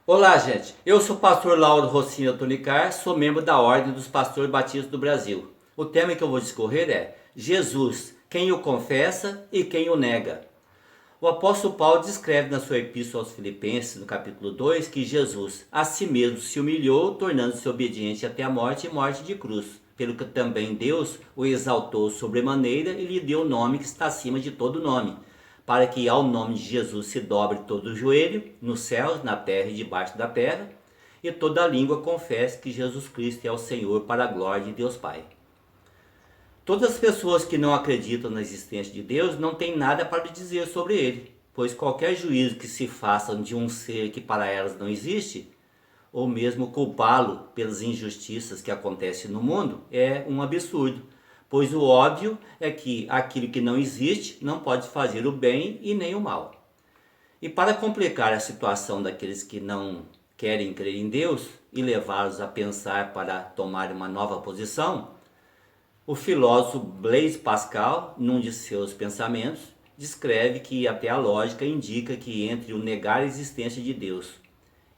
Olá, gente. Eu sou o pastor Lauro Rocinho Tonicar, sou membro da Ordem dos Pastores Batistas do Brasil. O tema que eu vou discorrer é Jesus, quem o confessa e quem o nega. O apóstolo Paulo descreve na sua epístola aos Filipenses, no capítulo 2, que Jesus a si mesmo se humilhou, tornando-se obediente até a morte e morte de cruz, pelo que também Deus o exaltou sobremaneira e lhe deu o nome que está acima de todo nome, para que ao nome de Jesus se dobre todo o joelho, nos céus, na terra e debaixo da terra, e toda língua confesse que Jesus Cristo é o Senhor, para a glória de Deus Pai. Todas as pessoas que não acreditam na existência de Deus não têm nada para dizer sobre ele, pois qualquer juízo que se faça de um ser que para elas não existe, ou mesmo culpá-lo pelas injustiças que acontecem no mundo, é um absurdo, pois o óbvio é que aquilo que não existe não pode fazer o bem e nem o mal. E para complicar a situação daqueles que não querem crer em Deus e levá-los a pensar para tomar uma nova posição, o filósofo Blaise Pascal, num de seus pensamentos, descreve que até a lógica indica que entre o negar a existência de Deus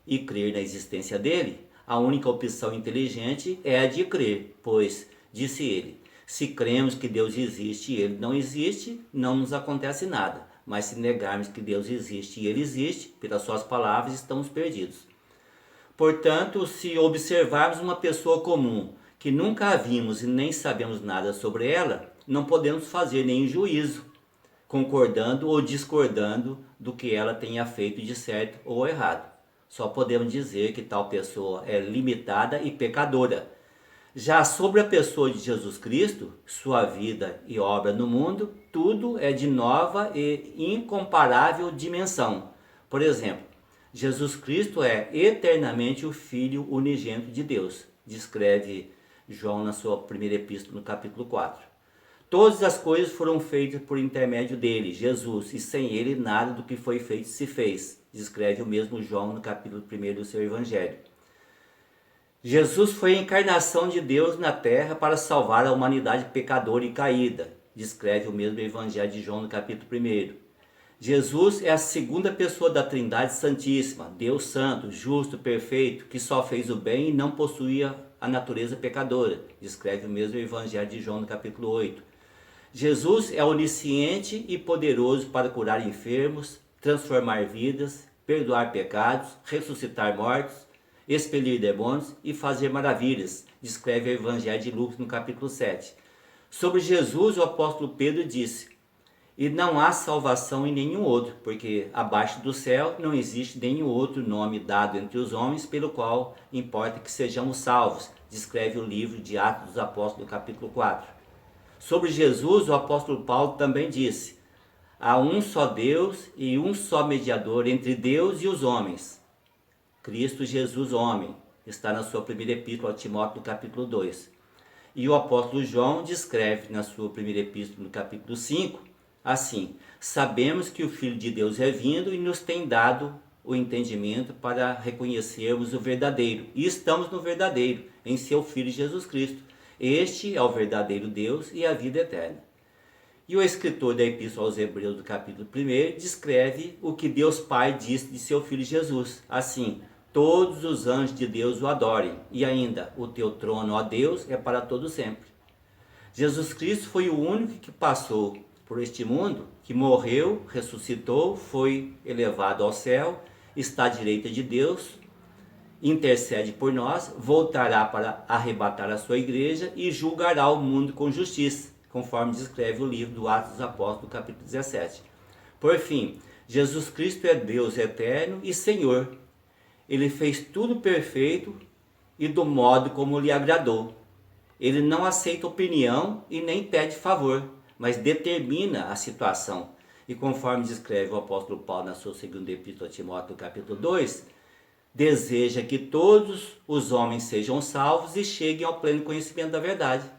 e crer na existência dele, a única opção inteligente é a de crer, pois, disse ele, se cremos que Deus existe e ele não existe, não nos acontece nada, mas se negarmos que Deus existe e ele existe, pelas suas palavras, estamos perdidos. Portanto, se observarmos uma pessoa comum, que nunca a vimos e nem sabemos nada sobre ela, não podemos fazer nenhum juízo, concordando ou discordando do que ela tenha feito de certo ou errado. Só podemos dizer que tal pessoa é limitada e pecadora. Já sobre a pessoa de Jesus Cristo, sua vida e obra no mundo, tudo é de nova e incomparável dimensão. Por exemplo, Jesus Cristo é eternamente o Filho unigênito de Deus, descreve João na sua primeira epístola, no capítulo 4. Todas as coisas foram feitas por intermédio dele, Jesus, e sem ele nada do que foi feito se fez, descreve o mesmo João no capítulo 1 do seu Evangelho. Jesus foi a encarnação de Deus na terra para salvar a humanidade pecadora e caída, descreve o mesmo Evangelho de João no capítulo 1. Jesus é a segunda pessoa da Trindade Santíssima, Deus Santo, justo, perfeito, que só fez o bem e não possuía a natureza pecadora, descreve o mesmo Evangelho de João no capítulo 8. Jesus é onisciente e poderoso para curar enfermos, transformar vidas, perdoar pecados, ressuscitar mortos, expelir demônios e fazer maravilhas, descreve o Evangelho de Lucas no capítulo 7. Sobre Jesus, o apóstolo Pedro disse: e não há salvação em nenhum outro, porque abaixo do céu não existe nenhum outro nome dado entre os homens pelo qual importa que sejamos salvos, descreve o livro de Atos dos Apóstolos, capítulo 4. Sobre Jesus, o apóstolo Paulo também disse: há um só Deus e um só mediador entre Deus e os homens, Cristo Jesus homem, está na sua primeira epístola a Timóteo, no capítulo 2. E o apóstolo João descreve na sua primeira epístola, no capítulo 5, assim: sabemos que o Filho de Deus é vindo e nos tem dado o entendimento para reconhecermos o verdadeiro. E estamos no verdadeiro, em seu Filho Jesus Cristo. Este é o verdadeiro Deus e a vida eterna. E o escritor da Epístola aos Hebreus, do capítulo 1, descreve o que Deus Pai disse de seu Filho Jesus. Assim: todos os anjos de Deus o adorem. E ainda: o teu trono, ó Deus, é para todo sempre. Jesus Cristo foi o único que passou por este mundo, que morreu, ressuscitou, foi elevado ao céu, está à direita de Deus, intercede por nós, voltará para arrebatar a sua igreja e julgará o mundo com justiça, conforme descreve o livro do Atos dos Apóstolos, capítulo 17. Por fim, Jesus Cristo é Deus eterno e Senhor. Ele fez tudo perfeito e do modo como lhe agradou. Ele não aceita opinião e nem pede favor, mas determina a situação. E conforme descreve o apóstolo Paulo na sua segunda epístola a Timóteo, capítulo 2, deseja que todos os homens sejam salvos e cheguem ao pleno conhecimento da verdade.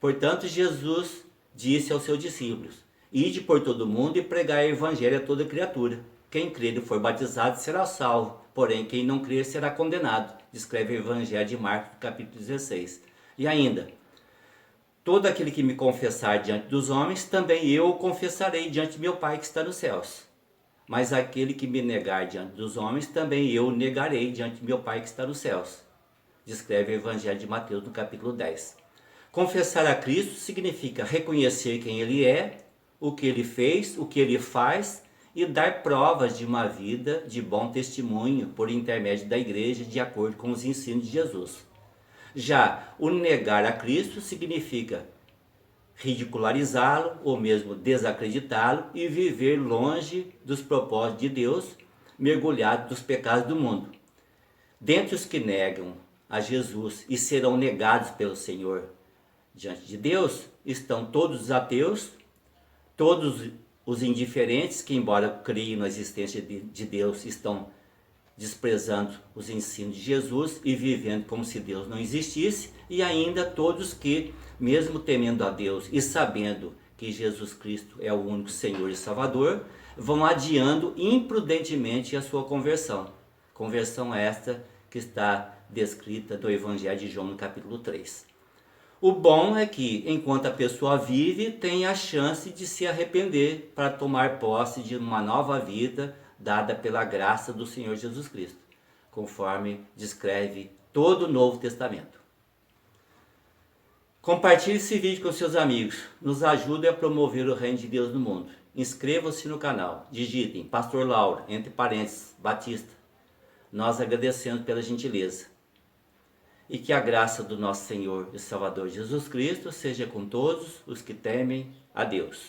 Portanto, Jesus disse aos seus discípulos: ide por todo o mundo e pregai o evangelho a toda criatura. Quem crer e for batizado será salvo, porém quem não crer será condenado, descreve o Evangelho de Marcos, capítulo 16. E ainda: todo aquele que me confessar diante dos homens, também eu o confessarei diante de meu Pai que está nos céus. Mas aquele que me negar diante dos homens, também eu o negarei diante de meu Pai que está nos céus. Descreve o Evangelho de Mateus no capítulo 10. Confessar a Cristo significa reconhecer quem Ele é, o que Ele fez, o que Ele faz e dar provas de uma vida de bom testemunho por intermédio da igreja de acordo com os ensinos de Jesus. Já o negar a Cristo significa ridicularizá-lo ou mesmo desacreditá-lo e viver longe dos propósitos de Deus, mergulhado dos pecados do mundo. Dentre os que negam a Jesus e serão negados pelo Senhor diante de Deus, estão todos os ateus, todos os indiferentes que, embora creem na existência de Deus, estão desprezando os ensinos de Jesus e vivendo como se Deus não existisse, e ainda todos que, mesmo temendo a Deus e sabendo que Jesus Cristo é o único Senhor e Salvador, vão adiando imprudentemente a sua conversão. Conversão esta que está descrita no Evangelho de João no capítulo 3. O bom é que, enquanto a pessoa vive, tem a chance de se arrepender para tomar posse de uma nova vida dada pela graça do Senhor Jesus Cristo, conforme descreve todo o Novo Testamento. Compartilhe esse vídeo com seus amigos, nos ajude a promover o reino de Deus no mundo. Inscrevam-se no canal, digitem Pastor Lauro, entre parênteses, Batista. Nós agradecemos pela gentileza. E que a graça do nosso Senhor e Salvador Jesus Cristo seja com todos os que temem a Deus.